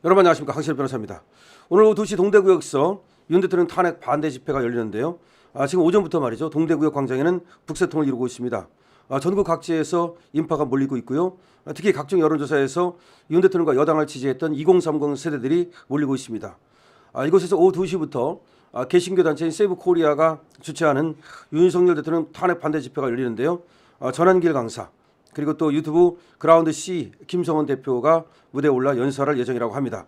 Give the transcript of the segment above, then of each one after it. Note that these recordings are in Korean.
여러분 안녕하십니까, 강실 변호사입니다. 오늘 오후 2시 동대구역에서 윤 대통령 탄핵 반대 집회가 열리는데요. 지금 오전부터 말이죠, 동대구역 광장에는 북새통을 이루고 있습니다. 전국 각지에서 인파가 몰리고 있고요. 특히 각종 여론조사에서 윤 대통령과 여당을 지지했던 2030 세대들이 몰리고 있습니다. 이곳에서 오후 2시부터 개신교 단체인 세이브 코리아가 주최하는 윤석열 대통령 탄핵 반대 집회가 열리는데요. 전한길 강사, 그리고 또 유튜브 그라운드 C 김성원 대표가 무대에 올라 연설할 예정이라고 합니다.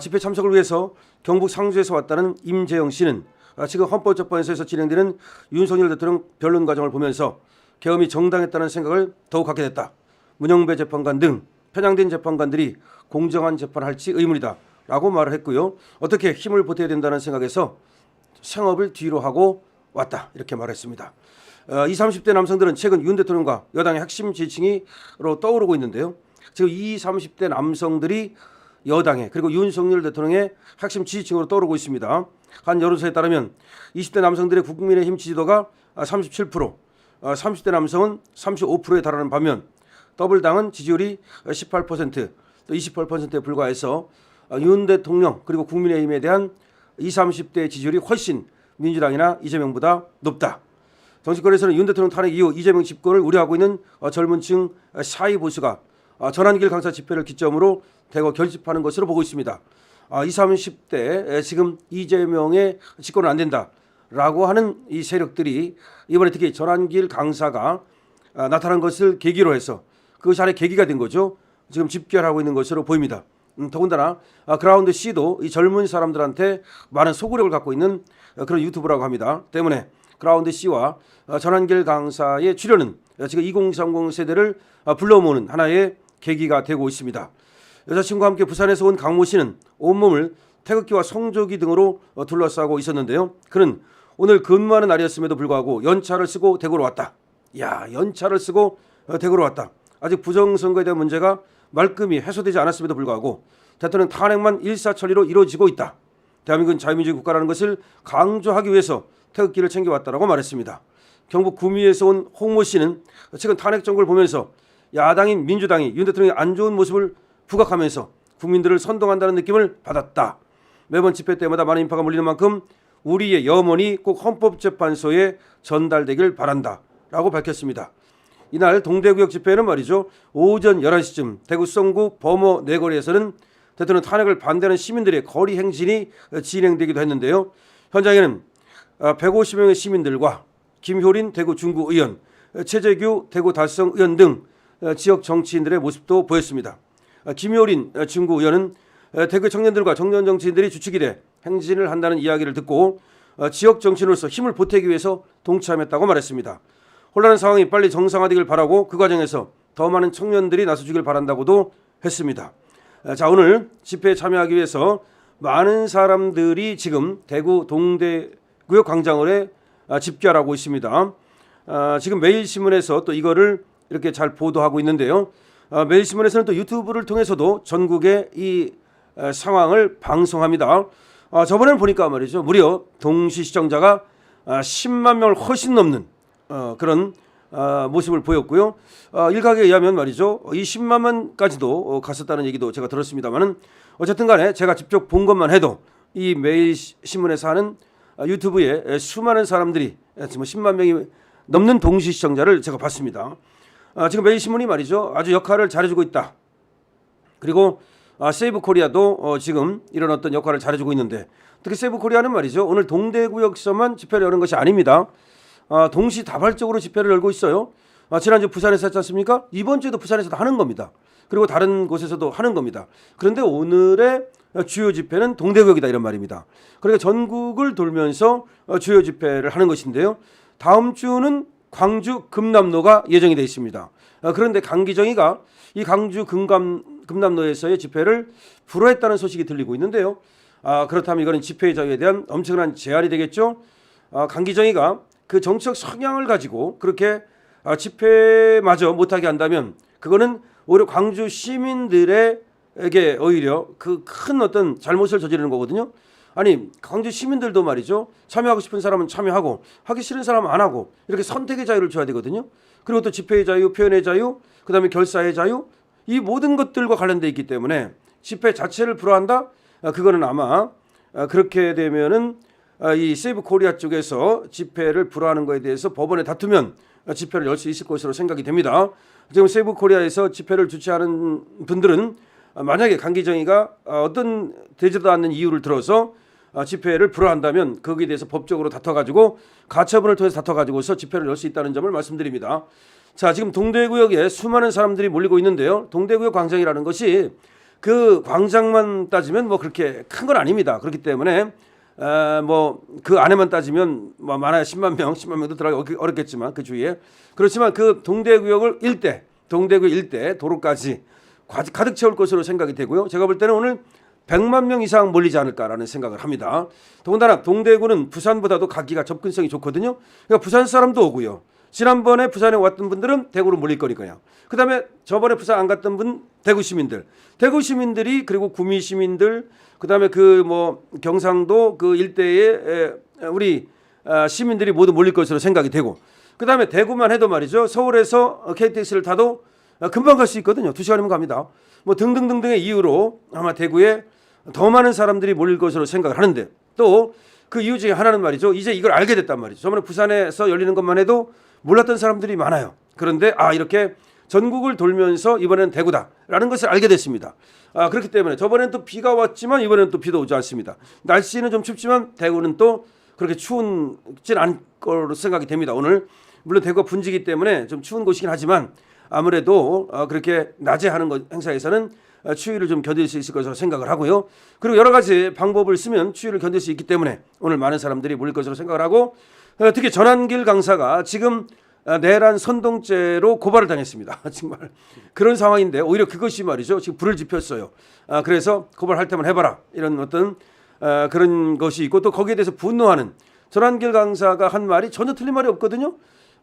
집회 참석을 위해서 경북 상주에서 왔다는 임재영 씨는 지금 헌법재판소에서 진행되는 윤석열 대통령 변론 과정을 보면서 계엄이 정당했다는 생각을 더욱 갖게 됐다. 문영배 재판관 등 편향된 재판관들이 공정한 재판을 할지 의문이다 라고 말을 했고요. 어떻게 힘을 보태야 된다는 생각에서 생업을 뒤로 하고 왔다, 이렇게 말했습니다. 20, 30대 남성들은 최근 윤 대통령과 여당의 핵심 지층이로 떠오르고 있는데요. 지금 20, 30대 남성들이 여당의 그리고 윤석열 대통령의 핵심 지지층으로 떠오르고 있습니다. 한 여론조사에 따르면 20대 남성들의 국민의힘 지지도가 37%, 30대 남성은 35%에 달하는 반면 더블당은 지지율이 18%, 또 28%에 불과해서 윤 대통령 그리고 국민의힘에 대한 20, 30대의 지지율이 훨씬 민주당이나 이재명보다 높다. 정치권에서는 윤 대통령 탄핵 이후 이재명 집권을 우려하고 있는 젊은 층 샤이 보수가 전한길 강사 집회를 기점으로 대거 결집하는 것으로 보고 있습니다. 20, 30대 지금 이재명의 집권은 안 된다라고 하는 이 세력들이 이번에 특히 전한길 강사가 나타난 것을 계기로 해서 그것이 하나의 계기가 된 거죠. 지금 집결하고 있는 것으로 보입니다. 더군다나 그라운드 C도 이 젊은 사람들한테 많은 소구력을 갖고 있는 그런 유튜브라고 합니다. 때문에 그라운드 C와 전한길 강사의 출연은 지금 2030 세대를 불러 모으는 하나의 계기가 되고 있습니다. 여자친구와 함께 부산에서 온 강모 씨는 온몸을 태극기와 성조기 등으로 둘러싸고 있었는데요. 그는 오늘 근무하는 날이었음에도 불구하고 연차를 쓰고 대구로 왔다. 연차를 쓰고 대구로 왔다. 아직 부정선거에 대한 문제가 말끔히 해소되지 않았음에도 불구하고 대통령 탄핵만 일사천리로 이루어지고 있다. 대한민국은 자유민주주의 국가라는 것을 강조하기 위해서 태극기를 챙겨왔다라고 말했습니다. 경북 구미에서 온 홍모 씨는 최근 탄핵 정국을 보면서 야당인 민주당이 윤 대통령의 안 좋은 모습을 부각하면서 국민들을 선동한다는 느낌을 받았다. 매번 집회 때마다 많은 인파가 몰리는 만큼 우리의 염원이 꼭 헌법재판소에 전달되길 바란다 라고 밝혔습니다. 이날 동대구역 집회는 말이죠, 오전 11시쯤 대구 수성구 범어 내거리에서는 대통령 탄핵을 반대하는 시민들의 거리 행진이 진행되기도 했는데요. 현장에는 150명의 시민들과 김효린 대구 중구 의원, 최재규 대구 달성 의원 등 지역 정치인들의 모습도 보였습니다. 김효린 중구 의원은 대구 청년들과 청년 정치인들이 주축이 돼 행진을 한다는 이야기를 듣고 지역 정치인으로서 힘을 보태기 위해서 동참했다고 말했습니다. 혼란한 상황이 빨리 정상화되길 바라고 그 과정에서 더 많은 청년들이 나서주길 바란다고도 했습니다. 자, 오늘 집회에 참여하기 위해서 많은 사람들이 지금 대구 동대구역 광장을 집결하고 있습니다. 지금 매일신문에서 또 이거를 이렇게 잘 보도하고 있는데요. 매일신문에서는 또 유튜브를 통해서도 전국의 이 상황을 방송합니다. 저번에는 보니까 말이죠, 무려 동시 시청자가 10만 명을 훨씬 넘는 그런 모습을 보였고요. 일각에 의하면 말이죠, 이 10만 명까지도 갔었다는 얘기도 제가 들었습니다만은 어쨌든 간에 제가 직접 본 것만 해도 이 매일신문에서 하는 유튜브에 수많은 사람들이 지금 10만 명이 넘는 동시 시청자를 제가 봤습니다. 지금 매일신문이 말이죠, 아주 역할을 잘해주고 있다. 그리고 세이브 코리아도 지금 이런 어떤 역할을 잘해주고 있는데, 특히 세이브 코리아는 말이죠, 오늘 동대구역에서만 집회를 여는 것이 아닙니다. 동시다발적으로 집회를 열고 있어요. 지난주 부산에서 했지 않습니까? 이번 주에도 부산에서도 하는 겁니다. 그리고 다른 곳에서도 하는 겁니다. 그런데 오늘의 주요 집회는 동대구역이다, 이런 말입니다. 그러니까 전국을 돌면서 주요 집회를 하는 것인데요. 다음 주는 광주 금남로가 예정이 되어 있습니다. 그런데 강기정이가 이 광주 금남로에서의 집회를 불허했다는 소식이 들리고 있는데요. 그렇다면 이거는 집회의 자유에 대한 엄청난 제한이 되겠죠. 강기정이가 그 정치적 성향을 가지고 그렇게 집회마저 못하게 한다면 그거는 오히려 광주 시민들에게 오히려 그 큰 어떤 잘못을 저지르는 거거든요. 아니, 광주 시민들도 말이죠, 참여하고 싶은 사람은 참여하고 하기 싫은 사람은 안 하고 이렇게 선택의 자유를 줘야 되거든요. 그리고 또 집회의 자유, 표현의 자유, 그다음에 결사의 자유, 이 모든 것들과 관련돼 있기 때문에 집회 자체를 불허한다? 그거는 아마 그렇게 되면은 이 세이브 코리아 쪽에서 집회를 불허하는 거에 대해서 법원에 다투면 집회를 열 수 있을 것으로 생각이 됩니다. 지금 세이브 코리아에서 집회를 주최하는 분들은 만약에 강기정이가 어떤 되지도 않는 이유를 들어서 집회를 불허한다면 거기에 대해서 법적으로 다퉈가지고 가처분을 통해서 다퉈가지고서 집회를 열 수 있다는 점을 말씀드립니다. 자, 지금 동대구역에 수많은 사람들이 몰리고 있는데요. 동대구역 광장이라는 것이 그 광장만 따지면 뭐 그렇게 큰 건 아닙니다. 그렇기 때문에 뭐 그 안에만 따지면 뭐 많아야 10만 명도 들어가기 어렵겠지만 그 주위에 그렇지만 그 동대구역을 일대 동대구 일대 도로까지 가득 채울 것으로 생각이 되고요. 제가 볼 때는 오늘 100만 명 이상 몰리지 않을까라는 생각을 합니다. 더군다나 동대구는 부산보다도 가기가 접근성이 좋거든요. 그러니까 부산 사람도 오고요. 지난번에 부산에 왔던 분들은 대구로 몰릴 거니까요. 그다음에 저번에 부산 안 갔던 분 대구 시민들이 그리고 구미 시민들 그다음에 그 뭐 경상도 그 일대에 우리 시민들이 모두 몰릴 것으로 생각이 되고 그다음에 대구만 해도 말이죠. 서울에서 KTX를 타도 금방 갈 수 있거든요. 2시간이면 갑니다. 뭐 등등등등의 이유로 아마 대구에 더 많은 사람들이 몰릴 것으로 생각을 하는데 또 그 이유 중에 하나는 말이죠. 이제 이걸 알게 됐단 말이죠. 저번에 부산에서 열리는 것만 해도 몰랐던 사람들이 많아요. 그런데 이렇게 전국을 돌면서 이번에는 대구다라는 것을 알게 됐습니다. 그렇기 때문에 저번에는 또 비가 왔지만 이번에는 또 비도 오지 않습니다. 날씨는 좀 춥지만 대구는 또 그렇게 추운진 않을 거로 생각이 됩니다. 오늘 물론 대구가 분지기 때문에 좀 추운 곳이긴 하지만 아무래도 그렇게 낮에 하는 행사에서는 추위를 좀 견딜 수 있을 것으로 생각을 하고요. 그리고 여러 가지 방법을 쓰면 추위를 견딜 수 있기 때문에 오늘 많은 사람들이 몰릴 것으로 생각을 하고 특히 전한길 강사가 지금 내란 선동죄로 고발을 당했습니다. 정말 그런 상황인데 오히려 그것이 말이죠. 지금 불을 지폈어요. 그래서 고발할 때만 해봐라 이런 어떤 그런 것이 있고 또 거기에 대해서 분노하는 전한길 강사가 한 말이 전혀 틀린 말이 없거든요.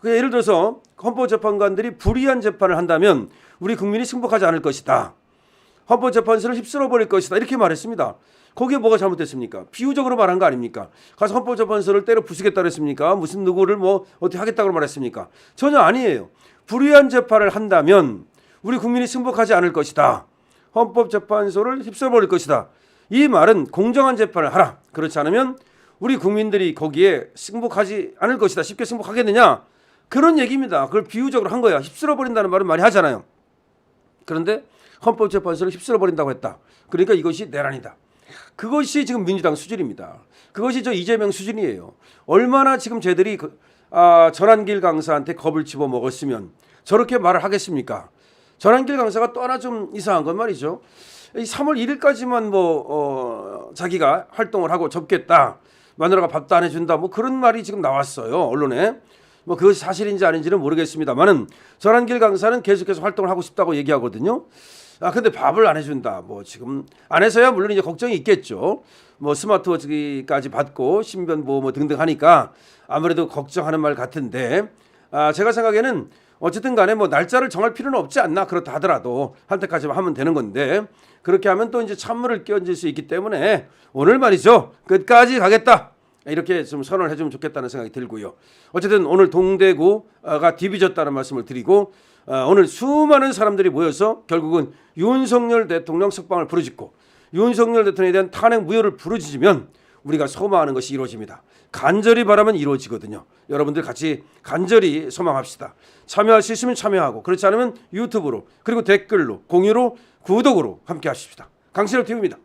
예를 들어서 헌법재판관들이 불이한 재판을 한다면 우리 국민이 승복하지 않을 것이다. 헌법재판소를 휩쓸어 버릴 것이다. 이렇게 말했습니다. 거기에 뭐가 잘못됐습니까? 비유적으로 말한 거 아닙니까? 가서 헌법재판소를 때려 부수겠다 그랬습니까? 무슨 누구를 뭐 어떻게 하겠다고 말했습니까? 전혀 아니에요. 불의한 재판을 한다면 우리 국민이 승복하지 않을 것이다. 헌법재판소를 휩쓸어 버릴 것이다. 이 말은 공정한 재판을 하라. 그렇지 않으면 우리 국민들이 거기에 승복하지 않을 것이다. 쉽게 승복하겠느냐? 그런 얘기입니다. 그걸 비유적으로 한 거야. 휩쓸어 버린다는 말은 많이 하잖아요. 그런데 헌법재판소를 휩쓸어 버린다고 했다. 그러니까 이것이 내란이다. 그것이 지금 민주당 수준입니다. 그것이 저 이재명 수준이에요. 얼마나 지금 쟤들이 전한길 강사한테 겁을 집어먹었으면 저렇게 말을 하겠습니까? 전한길 강사가 또 하나 좀 이상한 건 말이죠. 3월 1일까지만 자기가 활동을 하고 접겠다. 마누라가 밥도 안 해준다. 뭐 그런 말이 지금 나왔어요. 언론에. 뭐 그것이 사실인지 아닌지는 모르겠습니다만은 전한길 강사는 계속해서 활동을 하고 싶다고 얘기하거든요. 근데 밥을 안 해준다. 뭐 지금 안 해서야 물론 이제 걱정이 있겠죠. 뭐 스마트워치까지 받고 신변보호 뭐 등등 하니까 아무래도 걱정하는 말 같은데 제가 생각에는 어쨌든 간에 뭐 날짜를 정할 필요는 없지 않나. 그렇다 하더라도 할 때까지만 하면 되는 건데 그렇게 하면 또 이제 찬물을 끼얹을 수 있기 때문에 오늘 말이죠. 끝까지 가겠다. 이렇게 좀 선언을 해주면 좋겠다는 생각이 들고요. 어쨌든 오늘 동대구가 뒤비졌다는 말씀을 드리고 오늘 수많은 사람들이 모여서 결국은 윤석열 대통령 석방을 부르짖고 윤석열 대통령에 대한 탄핵 무효를 부르짖으면 우리가 소망하는 것이 이루어집니다. 간절히 바라면 이루어지거든요. 여러분들 같이 간절히 소망합시다. 참여할 수 있으면 참여하고 그렇지 않으면 유튜브로 그리고 댓글로 공유로 구독으로 함께 하십시다. 강신업 TV입니다.